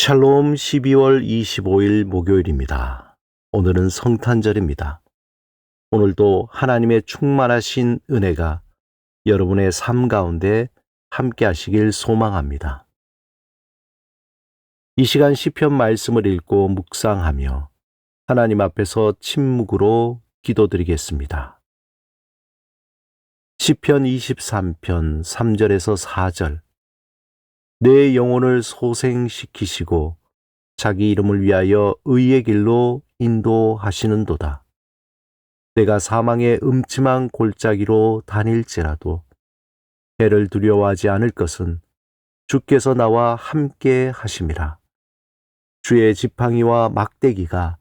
샬롬 12월 25일 목요일입니다. 오늘은 성탄절입니다. 오늘도 하나님의 충만하신 은혜가 여러분의 삶 가운데 함께 하시길 소망합니다. 이 시간 시편 말씀을 읽고 묵상하며 하나님 앞에서 침묵으로 기도드리겠습니다. 시편 23편 3절에서 4절. 내 영혼을 소생시키시고 자기 이름을 위하여 의의 길로 인도하시는도다. 내가 사망의 음침한 골짜기로 다닐지라도 해를 두려워하지 않을 것은 주께서 나와 함께 하심이라. 주의 지팡이와 막대기가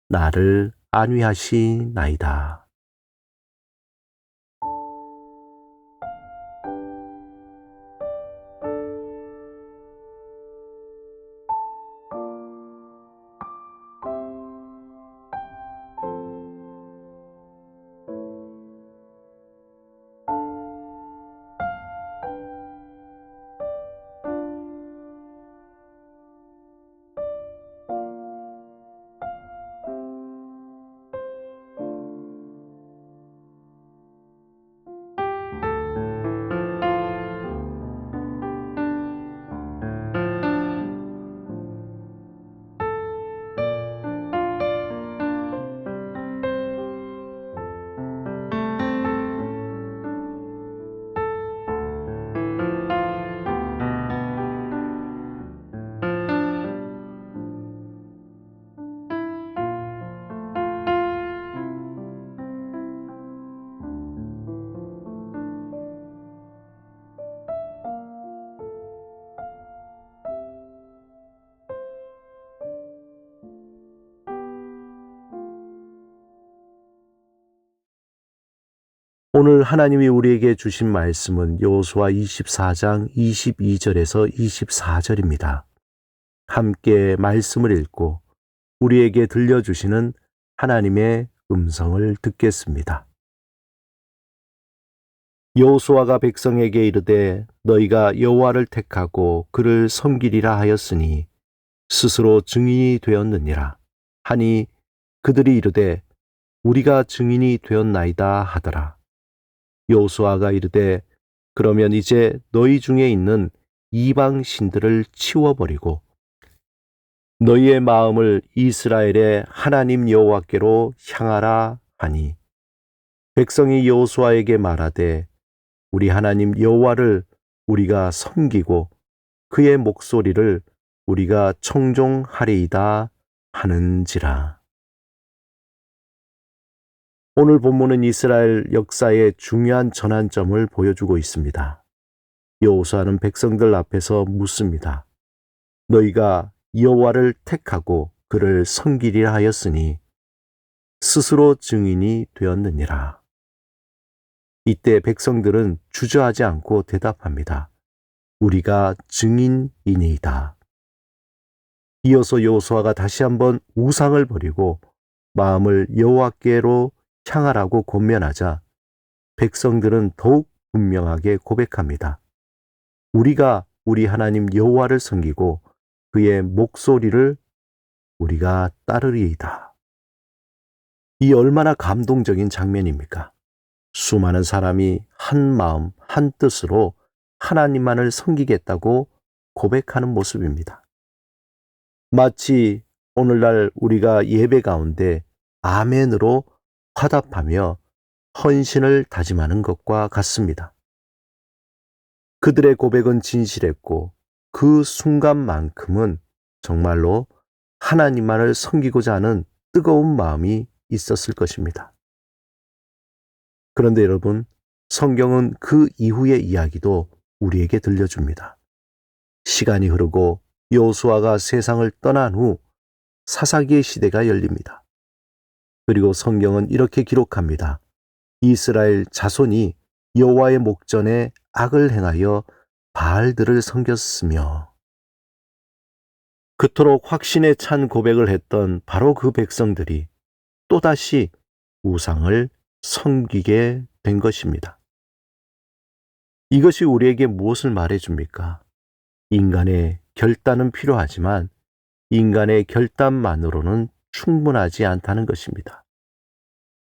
나를 안위하시나이다. 오늘 하나님이 우리에게 주신 말씀은 여호수아 24장 22절에서 24절입니다. 함께 말씀을 읽고 우리에게 들려주시는 하나님의 음성을 듣겠습니다. 여호수아가 백성에게 이르되 너희가 여호와를 택하고 그를 섬기리라 하였으니 스스로 증인이 되었느니라 하니 그들이 이르되 우리가 증인이 되었나이다 하더라. 여호수아가 이르되 그러면 이제 너희 중에 있는 이방 신들을 치워버리고 너희의 마음을 이스라엘의 하나님 여호와께로 향하라 하니 백성이 여호수아에게 말하되 우리 하나님 여호와를 우리가 섬기고 그의 목소리를 우리가 청종하리이다 하는지라. 오늘 본문은 이스라엘 역사의 중요한 전환점을 보여주고 있습니다. 여호수아는 백성들 앞에서 묻습니다. 너희가 여호와를 택하고 그를 섬기리라 하였으니 스스로 증인이 되었느니라. 이때 백성들은 주저하지 않고 대답합니다. 우리가 증인이니이다. 이어서 여호수아가 다시 한번 우상을 버리고 마음을 여호와께로 향하라고 권면하자 백성들은 더욱 분명하게 고백합니다. 우리가 우리 하나님 여호와를 섬기고 그의 목소리를 우리가 따르리이다. 이 얼마나 감동적인 장면입니까? 수많은 사람이 한 마음 한 뜻으로 하나님만을 섬기겠다고 고백하는 모습입니다. 마치 오늘날 우리가 예배 가운데 아멘으로 화답하며 헌신을 다짐하는 것과 같습니다. 그들의 고백은 진실했고 그 순간만큼은 정말로 하나님만을 섬기고자 하는 뜨거운 마음이 있었을 것입니다. 그런데 여러분, 성경은 그 이후의 이야기도 우리에게 들려줍니다. 시간이 흐르고 여호수아가 세상을 떠난 후 사사기의 시대가 열립니다. 그리고 성경은 이렇게 기록합니다. 이스라엘 자손이 여호와의 목전에 악을 행하여 바알들을 섬겼으며 그토록 확신에 찬 고백을 했던 바로 그 백성들이 또다시 우상을 섬기게 된 것입니다. 이것이 우리에게 무엇을 말해줍니까? 인간의 결단은 필요하지만 인간의 결단만으로는 충분하지 않다는 것입니다.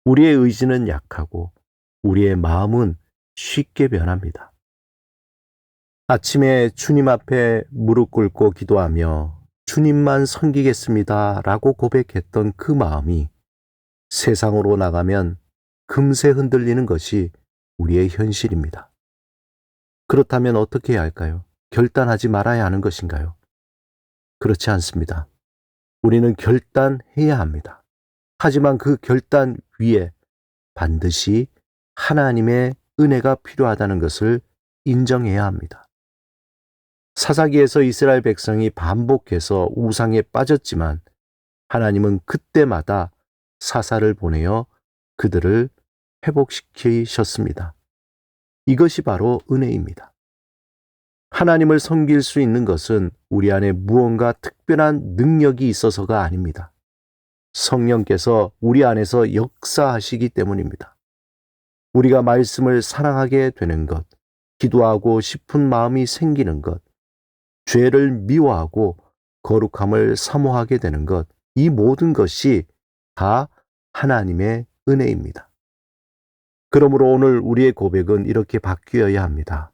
우리의 의지는 약하고 우리의 마음은 쉽게 변합니다. 아침에 주님 앞에 무릎 꿇고 기도하며 주님만 섬기겠습니다 라고 고백했던 그 마음이 세상으로 나가면 금세 흔들리는 것이 우리의 현실입니다. 그렇다면 어떻게 해야 할까요? 결단하지 말아야 하는 것인가요? 그렇지 않습니다. 우리는 결단해야 합니다. 하지만 그 결단 위에 반드시 하나님의 은혜가 필요하다는 것을 인정해야 합니다. 사사기에서 이스라엘 백성이 반복해서 우상에 빠졌지만 하나님은 그때마다 사사를 보내어 그들을 회복시키셨습니다. 이것이 바로 은혜입니다. 하나님을 섬길 수 있는 것은 우리 안에 무언가 특별한 능력이 있어서가 아닙니다. 성령께서 우리 안에서 역사하시기 때문입니다. 우리가 말씀을 사랑하게 되는 것, 기도하고 싶은 마음이 생기는 것, 죄를 미워하고 거룩함을 사모하게 되는 것, 이 모든 것이 다 하나님의 은혜입니다. 그러므로 오늘 우리의 고백은 이렇게 바뀌어야 합니다.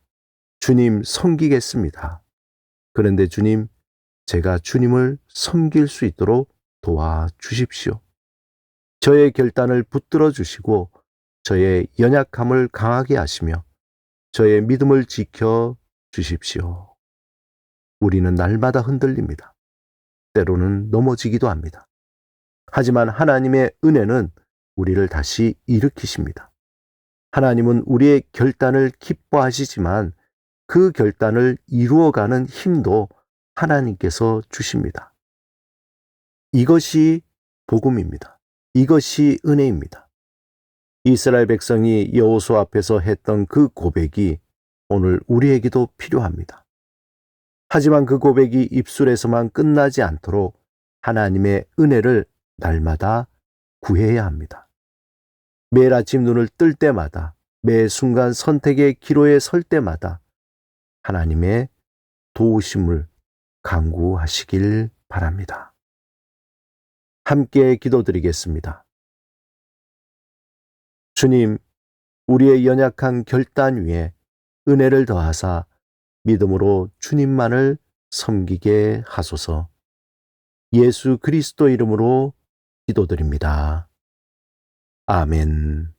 주님 섬기겠습니다. 그런데 주님, 제가 주님을 섬길 수 있도록 도와주십시오. 저의 결단을 붙들어 주시고 저의 연약함을 강하게 하시며 저의 믿음을 지켜 주십시오. 우리는 날마다 흔들립니다. 때로는 넘어지기도 합니다. 하지만 하나님의 은혜는 우리를 다시 일으키십니다. 하나님은 우리의 결단을 기뻐하시지만 그 결단을 이루어가는 힘도 하나님께서 주십니다. 이것이 복음입니다. 이것이 은혜입니다. 이스라엘 백성이 여호수아 앞에서 했던 그 고백이 오늘 우리에게도 필요합니다. 하지만 그 고백이 입술에서만 끝나지 않도록 하나님의 은혜를 날마다 구해야 합니다. 매일 아침 눈을 뜰 때마다, 매 순간 선택의 기로에 설 때마다 하나님의 도우심을 간구하시길 바랍니다. 함께 기도드리겠습니다. 주님, 우리의 연약한 결단 위에 은혜를 더하사 믿음으로 주님만을 섬기게 하소서. 예수 그리스도 이름으로 기도드립니다. 아멘.